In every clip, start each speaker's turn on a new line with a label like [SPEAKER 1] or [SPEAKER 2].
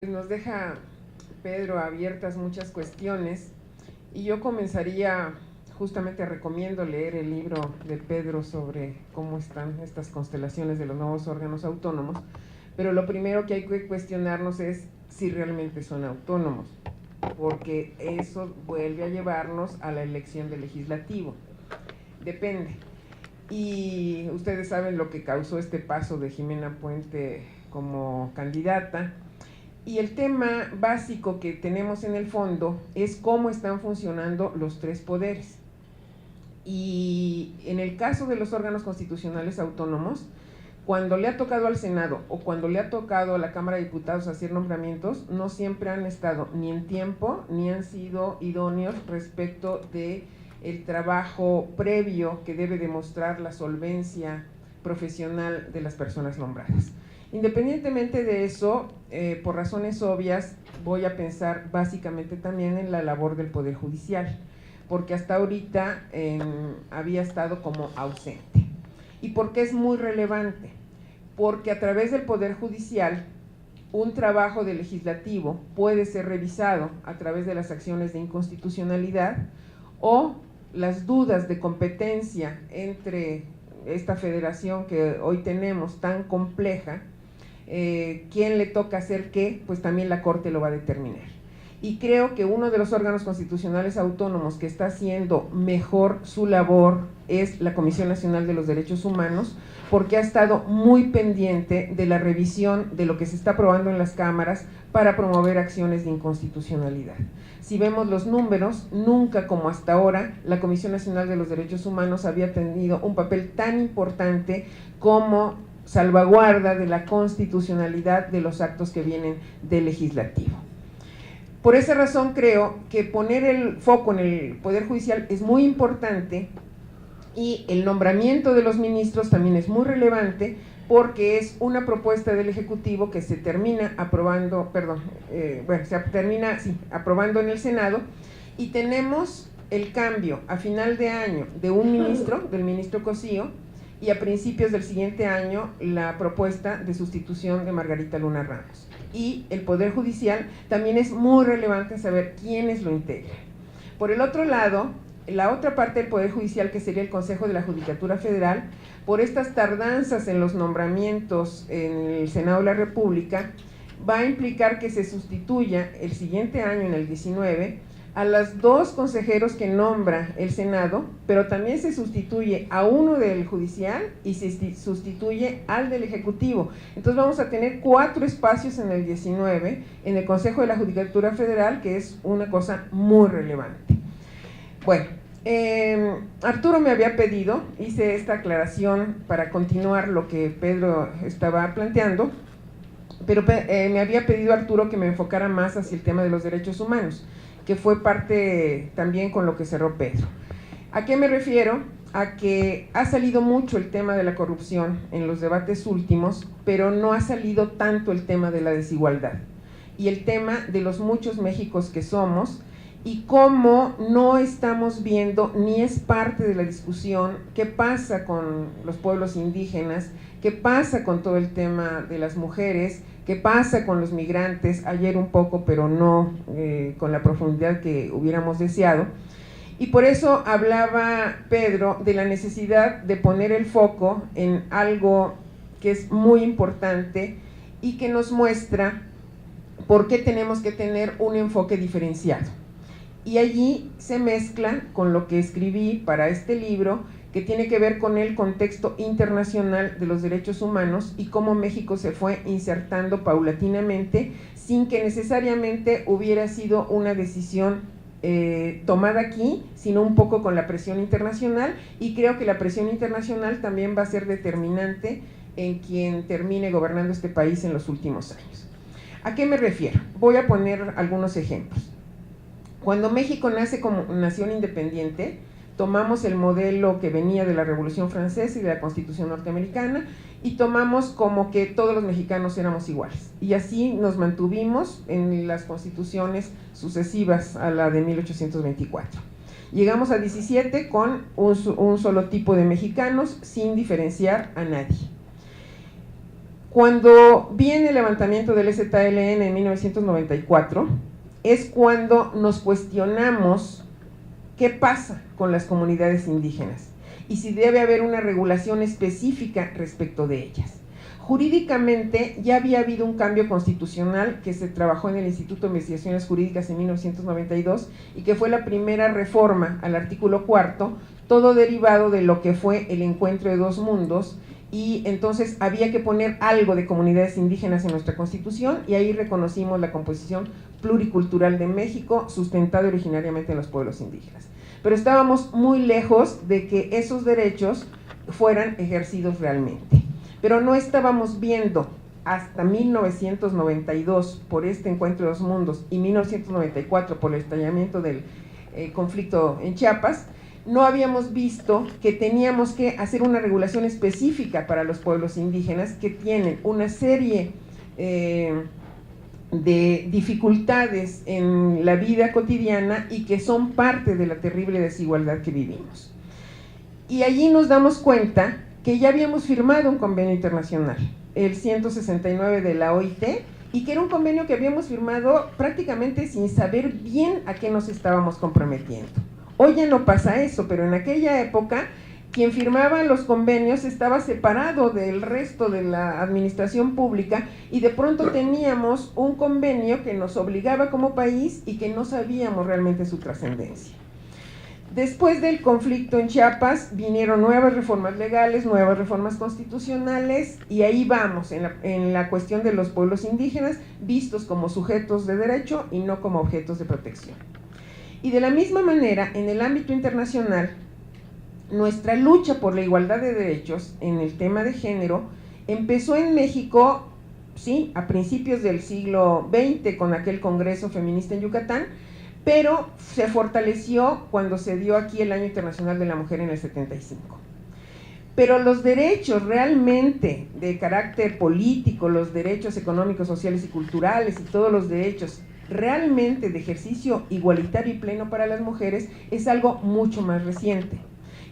[SPEAKER 1] Nos deja Pedro abiertas muchas cuestiones y yo comenzaría, justamente recomiendo leer el libro de Pedro sobre cómo están estas constelaciones de los nuevos órganos autónomos, pero lo primero que hay que cuestionarnos es si realmente son autónomos, porque eso vuelve a llevarnos a la elección del legislativo. Depende. Y ustedes saben lo que causó este paso de Jimena Puente como candidata. Y el tema básico que tenemos en el fondo es cómo están funcionando los tres poderes. Y en el caso de los órganos constitucionales autónomos, cuando le ha tocado al Senado o cuando le ha tocado a la Cámara de Diputados hacer nombramientos, no siempre han estado ni en tiempo ni han sido idóneos respecto de el trabajo previo que debe demostrar la solvencia profesional de las personas nombradas. Independientemente de eso, por razones obvias, voy a pensar básicamente también en la labor del Poder Judicial, porque hasta ahorita había estado como ausente. ¿Y por qué es muy relevante? Porque a través del Poder Judicial, un trabajo del legislativo puede ser revisado a través de las acciones de inconstitucionalidad o las dudas de competencia entre esta federación que hoy tenemos tan compleja, quién le toca hacer qué, pues también la Corte lo va a determinar. Y creo que uno de los órganos constitucionales autónomos que está haciendo mejor su labor es la Comisión Nacional de los Derechos Humanos, porque ha estado muy pendiente de la revisión de lo que se está aprobando en las cámaras para promover acciones de inconstitucionalidad. Si vemos los números, nunca como hasta ahora la Comisión Nacional de los Derechos Humanos había tenido un papel tan importante como salvaguarda de la constitucionalidad de los actos que vienen del legislativo. Por esa razón creo que poner el foco en el Poder Judicial es muy importante y el nombramiento de los ministros también es muy relevante porque es una propuesta del Ejecutivo que se termina aprobando, aprobando en el Senado, y tenemos el cambio a final de año de un ministro, del ministro Cosío, y a principios del siguiente año la propuesta de sustitución de Margarita Luna Ramos. Y el Poder Judicial también es muy relevante saber quiénes lo integran. Por el otro lado, la otra parte del Poder Judicial, que sería el Consejo de la Judicatura Federal, por estas tardanzas en los nombramientos en el Senado de la República, va a implicar que se sustituya el siguiente año, en el 19, a los dos consejeros que nombra el Senado, pero también se sustituye a uno del Judicial y se sustituye al del Ejecutivo. Entonces vamos a tener 4 espacios en el 19 en el Consejo de la Judicatura Federal, que es una cosa muy relevante. Bueno, Arturo me había pedido, hice esta aclaración para continuar lo que Pedro estaba planteando, pero me había pedido Arturo que me enfocara más hacia el tema de los derechos humanos, que fue parte también con lo que cerró Pedro. ¿A qué me refiero? A que ha salido mucho el tema de la corrupción en los debates últimos, pero no ha salido tanto el tema de la desigualdad y el tema de los muchos Méxicos que somos, y cómo no estamos viendo, ni es parte de la discusión, qué pasa con los pueblos indígenas, qué pasa con todo el tema de las mujeres, qué pasa con los migrantes, ayer un poco, pero no con la profundidad que hubiéramos deseado. Y por eso hablaba Pedro de la necesidad de poner el foco en algo que es muy importante y que nos muestra por qué tenemos que tener un enfoque diferenciado. Y allí se mezcla con lo que escribí para este libro, que tiene que ver con el contexto internacional de los derechos humanos y cómo México se fue insertando paulatinamente sin que necesariamente hubiera sido una decisión tomada aquí, sino un poco con la presión internacional, y creo que la presión internacional también va a ser determinante en quien termine gobernando este país en los últimos años. ¿A qué me refiero? Voy a poner algunos ejemplos. Cuando México nace como nación independiente, tomamos el modelo que venía de la Revolución Francesa y de la Constitución norteamericana y tomamos como que todos los mexicanos éramos iguales. Y así nos mantuvimos en las constituciones sucesivas a la de 1824. Llegamos a 17 con un solo tipo de mexicanos, sin diferenciar a nadie. Cuando viene el levantamiento del ZLN en 1994, es cuando nos cuestionamos qué pasa con las comunidades indígenas y si debe haber una regulación específica respecto de ellas. Jurídicamente ya había habido un cambio constitucional que se trabajó en el Instituto de Investigaciones Jurídicas en 1992 y que fue la primera reforma al artículo 4, todo derivado de lo que fue el encuentro de dos mundos, y entonces había que poner algo de comunidades indígenas en nuestra Constitución, y ahí reconocimos la composición pluricultural de México, sustentada originariamente en los pueblos indígenas. Pero estábamos muy lejos de que esos derechos fueran ejercidos realmente. Pero no estábamos viendo hasta 1992 por este encuentro de dos mundos y 1994 por el estallamiento del conflicto en Chiapas, no habíamos visto que teníamos que hacer una regulación específica para los pueblos indígenas que tienen una serie de dificultades en la vida cotidiana y que son parte de la terrible desigualdad que vivimos. Y allí nos damos cuenta que ya habíamos firmado un convenio internacional, el 169 de la OIT, y que era un convenio que habíamos firmado prácticamente sin saber bien a qué nos estábamos comprometiendo. Hoy ya no pasa eso, pero en aquella época quien firmaba los convenios estaba separado del resto de la administración pública y de pronto teníamos un convenio que nos obligaba como país y que no sabíamos realmente su trascendencia. Después del conflicto en Chiapas vinieron nuevas reformas legales, nuevas reformas constitucionales, y ahí vamos en la cuestión de los pueblos indígenas vistos como sujetos de derecho y no como objetos de protección. Y de la misma manera, en el ámbito internacional, nuestra lucha por la igualdad de derechos en el tema de género empezó en México, sí, a principios del siglo XX con aquel Congreso Feminista en Yucatán, pero se fortaleció cuando se dio aquí el Año Internacional de la Mujer en el 75. Pero los derechos realmente de carácter político, los derechos económicos, sociales y culturales y todos los derechos realmente de ejercicio igualitario y pleno para las mujeres es algo mucho más reciente.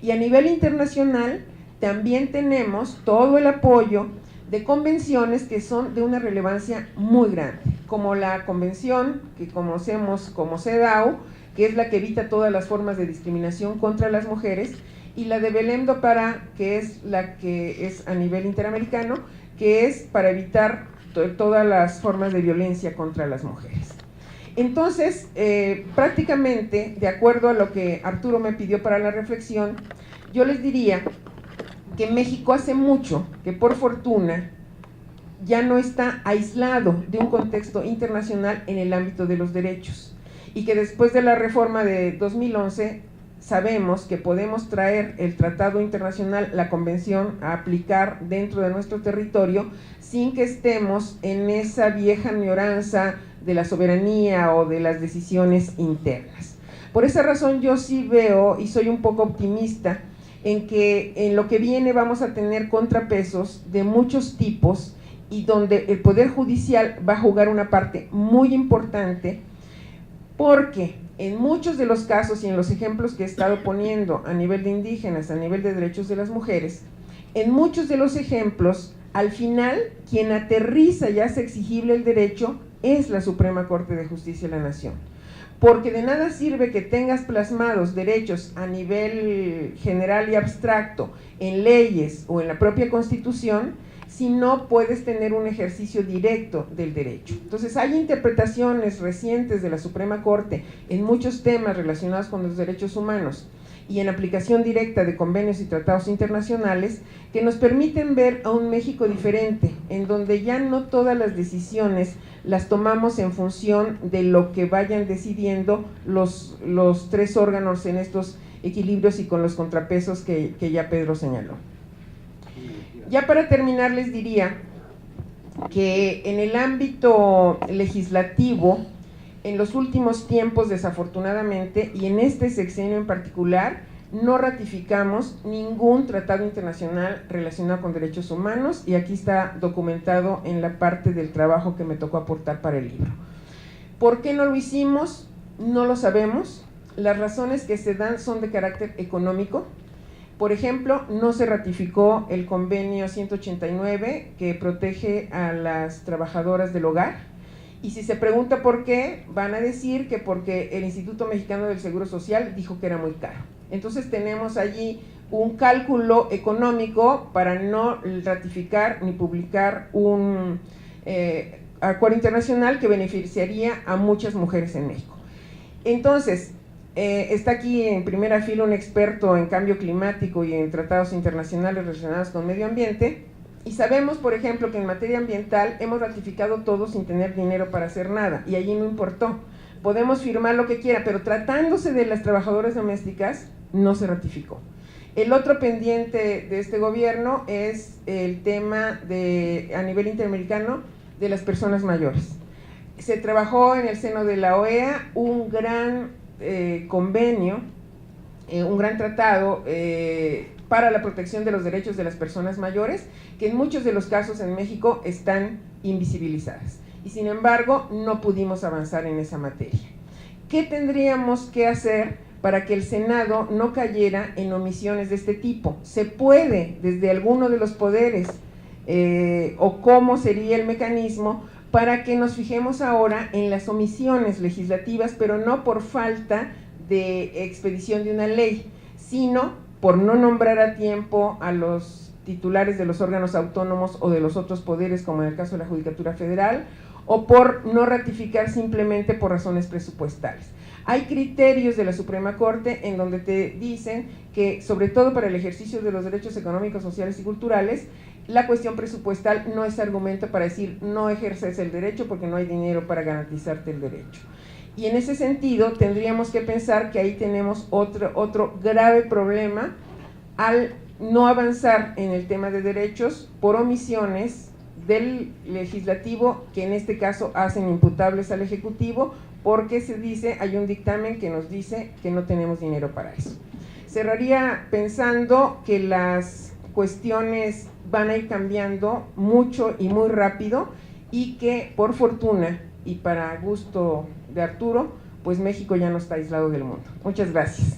[SPEAKER 1] Y a nivel internacional también tenemos todo el apoyo de convenciones que son de una relevancia muy grande, como la convención que conocemos como CEDAW, que es la que evita todas las formas de discriminación contra las mujeres, y la de Belém do Pará, que es la que es a nivel interamericano, que es para evitar todas las formas de violencia contra las mujeres. Entonces, prácticamente, de acuerdo a lo que Arturo me pidió para la reflexión, yo les diría que México hace mucho, que por fortuna, ya no está aislado de un contexto internacional en el ámbito de los derechos, y que después de la reforma de 2011 sabemos que podemos traer el tratado internacional, la convención, a aplicar dentro de nuestro territorio sin que estemos en esa vieja añoranza de la soberanía o de las decisiones internas. Por esa razón yo sí veo y soy un poco optimista en que en lo que viene vamos a tener contrapesos de muchos tipos y donde el Poder Judicial va a jugar una parte muy importante, porque en muchos de los casos y en los ejemplos que he estado poniendo a nivel de indígenas, a nivel de derechos de las mujeres, en muchos de los ejemplos, al final, quien aterriza y hace exigible el derecho es la Suprema Corte de Justicia de la Nación. Porque de nada sirve que tengas plasmados derechos a nivel general y abstracto en leyes o en la propia Constitución si no puedes tener un ejercicio directo del derecho. Entonces hay interpretaciones recientes de la Suprema Corte en muchos temas relacionados con los derechos humanos y en aplicación directa de convenios y tratados internacionales que nos permiten ver a un México diferente, en donde ya no todas las decisiones las tomamos en función de lo que vayan decidiendo los tres órganos en estos equilibrios y con los contrapesos que ya Pedro señaló. Ya para terminar les diría que en el ámbito legislativo, en los últimos tiempos desafortunadamente, y en este sexenio en particular, no ratificamos ningún tratado internacional relacionado con derechos humanos, y aquí está documentado en la parte del trabajo que me tocó aportar para el libro. ¿Por qué no lo hicimos? No lo sabemos. Las razones que se dan son de carácter económico, Por ejemplo, no se ratificó el convenio 189 que protege a las trabajadoras del hogar, y si se pregunta por qué, van a decir que porque el Instituto Mexicano del Seguro Social dijo que era muy caro. Entonces tenemos allí un cálculo económico para no ratificar ni publicar un acuerdo internacional que beneficiaría a muchas mujeres en México. Entonces, está aquí en primera fila un experto en cambio climático y en tratados internacionales relacionados con medio ambiente, y sabemos, por ejemplo, que en materia ambiental hemos ratificado todo sin tener dinero para hacer nada, y allí no importó. Podemos firmar lo que quiera, pero tratándose de las trabajadoras domésticas, no se ratificó. El otro pendiente de este gobierno es el tema a nivel interamericano de las personas mayores. Se trabajó en el seno de la OEA un gran convenio, un gran tratado para la protección de los derechos de las personas mayores, que en muchos de los casos en México están invisibilizadas. Y sin embargo, no pudimos avanzar en esa materia. ¿Qué tendríamos que hacer para que el Senado no cayera en omisiones de este tipo? ¿Se puede desde alguno de los poderes o cómo sería el mecanismo para que nos fijemos ahora en las omisiones legislativas, pero no por falta de expedición de una ley, sino por no nombrar a tiempo a los titulares de los órganos autónomos o de los otros poderes, como en el caso de la Judicatura Federal, o por no ratificar simplemente por razones presupuestales? Hay criterios de la Suprema Corte en donde te dicen que, sobre todo para el ejercicio de los derechos económicos, sociales y culturales, la cuestión presupuestal no es argumento para decir no ejerces el derecho porque no hay dinero para garantizarte el derecho. Y en ese sentido tendríamos que pensar que ahí tenemos otro grave problema al no avanzar en el tema de derechos por omisiones del legislativo, que en este caso hacen imputables al ejecutivo, porque se dice, hay un dictamen que nos dice que no tenemos dinero para eso. Cerraría pensando que las cuestiones van a ir cambiando mucho y muy rápido, y que por fortuna y para gusto de Arturo, pues México ya no está aislado del mundo. Muchas gracias.